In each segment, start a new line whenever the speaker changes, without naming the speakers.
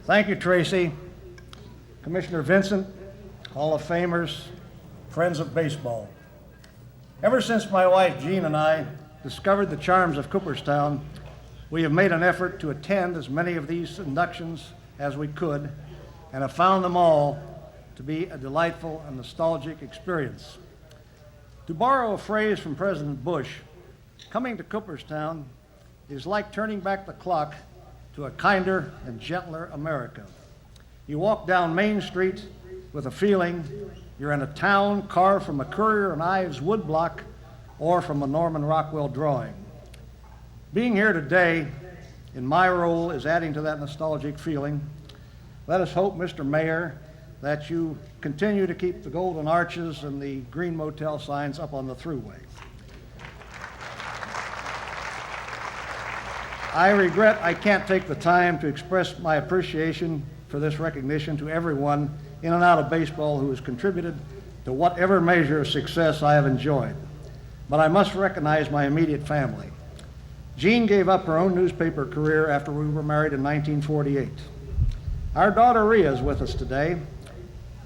Thank you, Tracy. Commissioner Vincent, Hall of Famers, friends of baseball. Ever since my wife Jean and I discovered the charms of Cooperstown, we have made an effort to attend as many of these inductions as we could and have found them all to be a delightful and nostalgic experience. To borrow a phrase from President Bush, coming to Cooperstown is like turning back the clock to a kinder and gentler America. You walk down Main Street with a feeling you're in a town carved from a Currier and Ives woodblock or from a Norman Rockwell drawing. Being here today in my role is adding to that nostalgic feeling. Let us hope, Mr. Mayor, that you continue to keep the golden arches and the green motel signs up on the thruway. I regret I can't take the time to express my appreciation for this recognition to everyone in and out of baseball who has contributed to whatever measure of success I have enjoyed. But I must recognize my immediate family. Jean gave up her own newspaper career after we were married in 1948. Our daughter Rhea is with us today.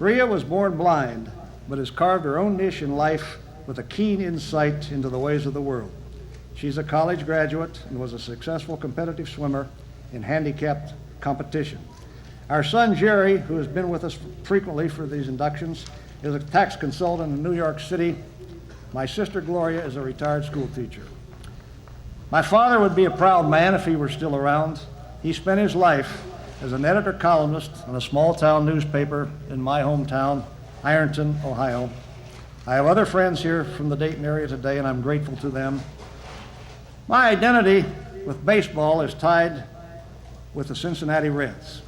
Rhea was born blind, but has carved her own niche in life with a keen insight into the ways of the world. She's a college graduate and was a successful competitive swimmer in handicapped competition. Our son Jerry, who has been with us frequently for these inductions, is a tax consultant in New York City. My sister Gloria is a retired school teacher. My father would be a proud man if he were still around. He spent his life as an editor columnist on a small town newspaper in my hometown, Ironton, Ohio. I have other friends here from the Dayton area today, and I'm grateful to them. My identity with baseball is tied with the Cincinnati Reds.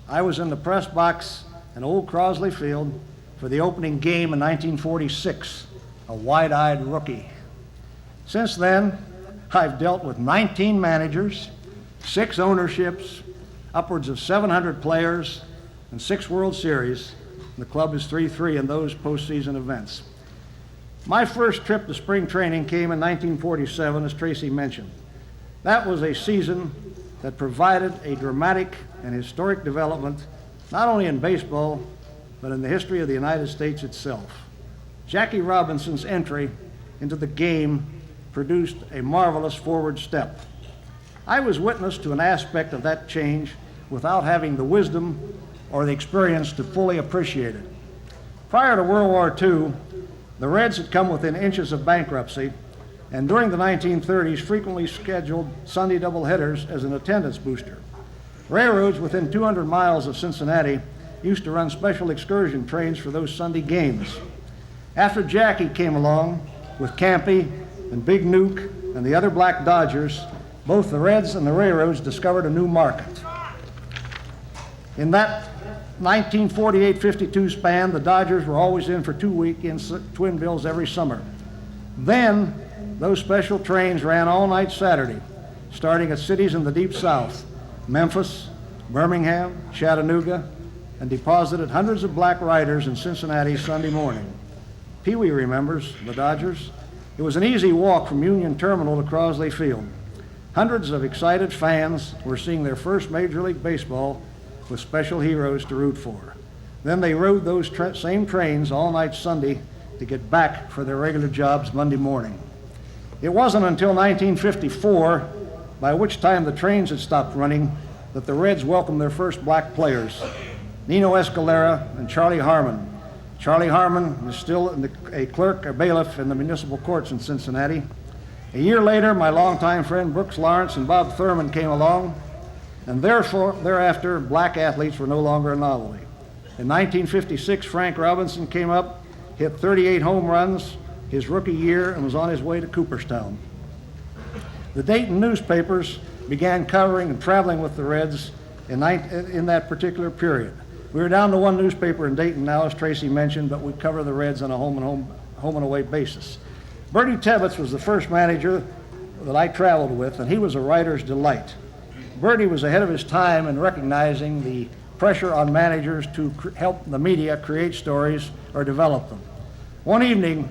I was in the press box at Old Crosley Field for the opening game in 1946, a wide-eyed rookie. Since then, I've dealt with 19 managers, 6 ownerships, upwards of 700 players, and 6 World Series. The club is 3-3 in those postseason events. My first trip to spring training came in 1947, as Tracy mentioned. That was a season that provided a dramatic and historic development, not only in baseball, but in the history of the United States itself. Jackie Robinson's entry into the game produced a marvelous forward step. I was witness to an aspect of that change without having the wisdom or the experience to fully appreciate it. Prior to World War II, the Reds had come within inches of bankruptcy, and during the 1930s frequently scheduled Sunday doubleheaders as an attendance booster. Railroads within 200 miles of Cincinnati used to run special excursion trains for those Sunday games. After Jackie came along with Campy and Big Nuke and the other Black Dodgers, both the Reds and the Railroads discovered a new market. In that 1948-52 span, the Dodgers were always in for 2 weekends, twin bills every summer. Then, those special trains ran all night Saturday, starting at cities in the Deep South, Memphis, Birmingham, Chattanooga, and deposited hundreds of black riders in Cincinnati Sunday morning. Pee Wee remembers the Dodgers. It was an easy walk from Union Terminal to Crosley Field. Hundreds of excited fans were seeing their first Major League Baseball with special heroes to root for. Then they rode those same trains all night Sunday to get back for their regular jobs Monday morning. It wasn't until 1954, by which time the trains had stopped running, that the Reds welcomed their first black players, Nino Escalera and Charlie Harmon. Charlie Harmon is still a clerk or bailiff in the municipal courts in Cincinnati. A year later, my longtime friend Brooks Lawrence and Bob Thurman came along, and thereafter, black athletes were no longer a novelty. In 1956, Frank Robinson came up, hit 38 home runs his rookie year, and was on his way to Cooperstown. The Dayton newspapers began covering and traveling with the Reds in that particular period. We were down to one newspaper in Dayton now, as Tracy mentioned, but we cover the Reds on a home and away basis. Bertie Tebbetts was the first manager that I traveled with, and he was a writer's delight. Bertie was ahead of his time in recognizing the pressure on managers to help the media create stories or develop them. One evening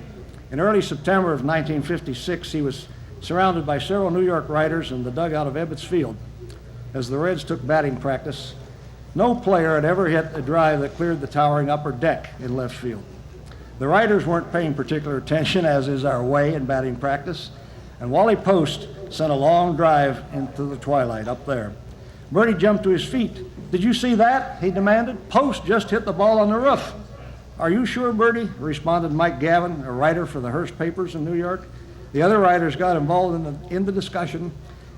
in early September of 1956, he was surrounded by several New York writers in the dugout of Ebbets Field as the Reds took batting practice. No player had ever hit a drive that cleared the towering upper deck in left field. The writers weren't paying particular attention, as is our way in batting practice, and Wally Post sent a long drive into the twilight up there. Bertie jumped to his feet. "Did you see that?" he demanded. "Post just hit the ball on the roof." "Are you sure, Bertie?" responded Mike Gavin, a writer for the Hearst papers in New York. The other writers got involved in the discussion,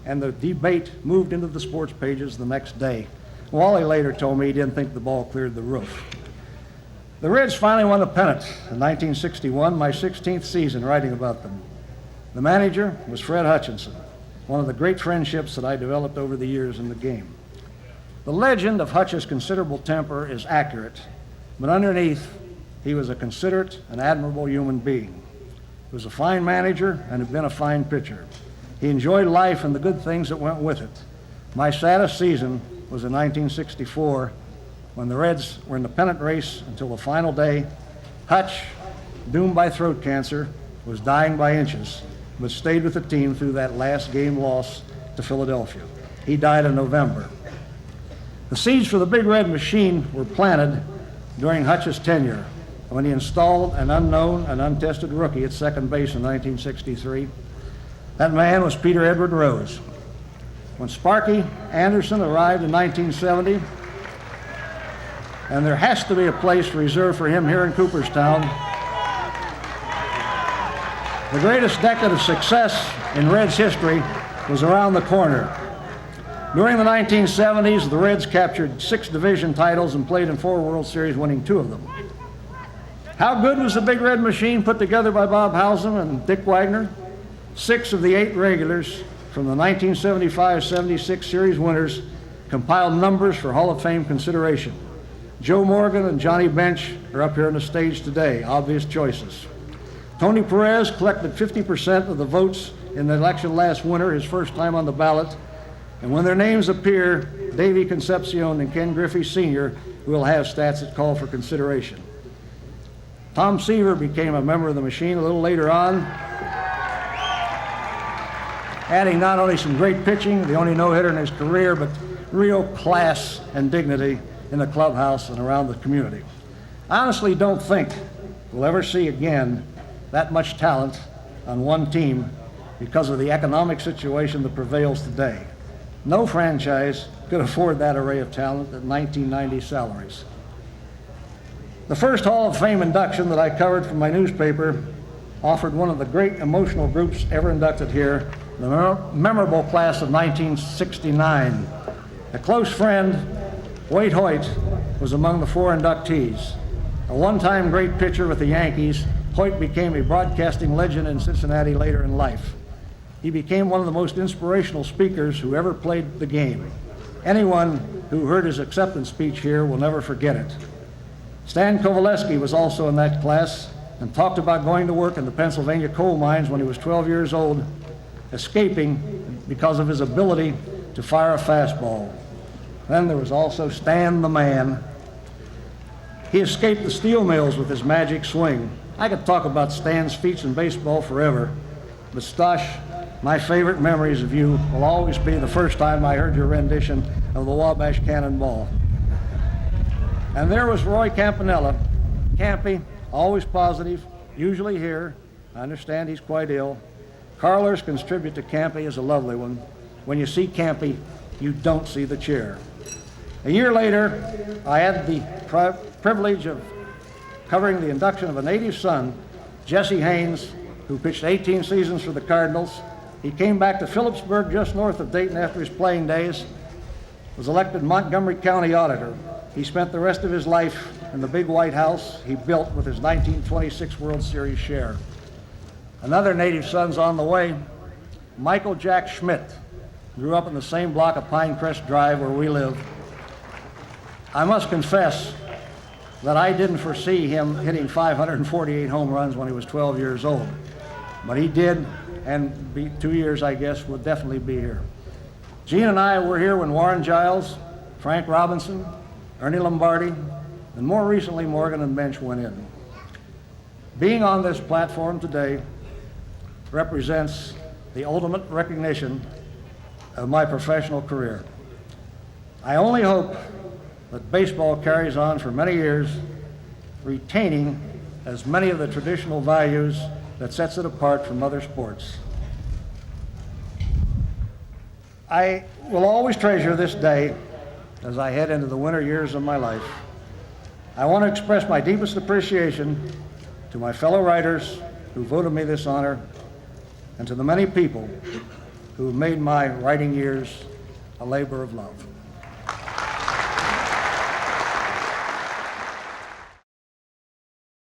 and the debate moved into the sports pages the next day. Wally later told me he didn't think the ball cleared the roof. The Reds finally won a pennant in 1961, my 16th season writing about them. The manager was Fred Hutchinson, one of the great friendships that I developed over the years in the game. The legend of Hutch's considerable temper is accurate, but underneath, he was a considerate and admirable human being. He was a fine manager and had been a fine pitcher. He enjoyed life and the good things that went with it. My saddest season was in 1964, when the Reds were in the pennant race until the final day. Hutch, doomed by throat cancer, was dying by inches, but stayed with the team through that last game loss to Philadelphia. He died in November. The seeds for the Big Red Machine were planted during Hutch's tenure, when he installed an unknown and untested rookie at second base in 1963. That man was Peter Edward Rose. When Sparky Anderson arrived in 1970, and there has to be a place reserved for him here in Cooperstown, the greatest decade of success in Reds history was around the corner. During the 1970s, the Reds captured 6 division titles and played in 4 World Series, winning 2 of them. How good was the Big Red Machine put together by Bob Howsam and Dick Wagner? 6 of the 8 regulars from the 1975-76 series winners compiled numbers for Hall of Fame consideration. Joe Morgan and Johnny Bench are up here on the stage today, obvious choices. Tony Perez collected 50% of the votes in the election last winter, his first time on the ballot. And when their names appear, Davey Concepcion and Ken Griffey Sr. will have stats that call for consideration. Tom Seaver became a member of the machine a little later on, adding not only some great pitching, the only no-hitter in his career, but real class and dignity in the clubhouse and around the community. I honestly don't think we'll ever see again that much talent on one team because of the economic situation that prevails today. No franchise could afford that array of talent at 1990 salaries. The first Hall of Fame induction that I covered from my newspaper offered one of the great emotional groups ever inducted here, the memorable class of 1969. A close friend, Wade Hoyt, was among the 4 inductees. A one-time great pitcher with the Yankees, Hoyt became a broadcasting legend in Cincinnati later in life. He became one of the most inspirational speakers who ever played the game. Anyone who heard his acceptance speech here will never forget it. Stan Kovaleski was also in that class and talked about going to work in the Pennsylvania coal mines when he was 12 years old, escaping because of his ability to fire a fastball. Then there was also Stan the Man. He escaped the steel mills with his magic swing. I could talk about Stan's feats in baseball forever, but Stosh, my favorite memories of you will always be the first time I heard your rendition of the Wabash Cannonball. And there was Roy Campanella. Campy, always positive, usually here. I understand he's quite ill. Carler's contribute to Campy is a lovely one. When you see Campy, you don't see the chair. A year later, I had the privilege of covering the induction of a native son, Jesse Haynes, who pitched 18 seasons for the Cardinals. He came back to Phillipsburg, just north of Dayton, after his playing days, was elected Montgomery County Auditor. He spent the rest of his life in the big White House he built with his 1926 World Series share. Another native son's on the way, Michael Jack Schmidt. Grew up in the same block of Pinecrest Drive where we live. I must confess that I didn't foresee him hitting 548 home runs when he was 12 years old. But he did, and 2 years, I guess, will definitely be here. Gene and I were here when Warren Giles, Frank Robinson, Ernie Lombardi, and more recently Morgan and Bench went in. Being on this platform today represents the ultimate recognition of my professional career. I only hope that baseball carries on for many years, retaining as many of the traditional values that sets it apart from other sports. I will always treasure this day as I head into the winter years of my life. I want to express my deepest appreciation to my fellow writers who voted me this honor, and to the many people who have made my writing years a labor of love.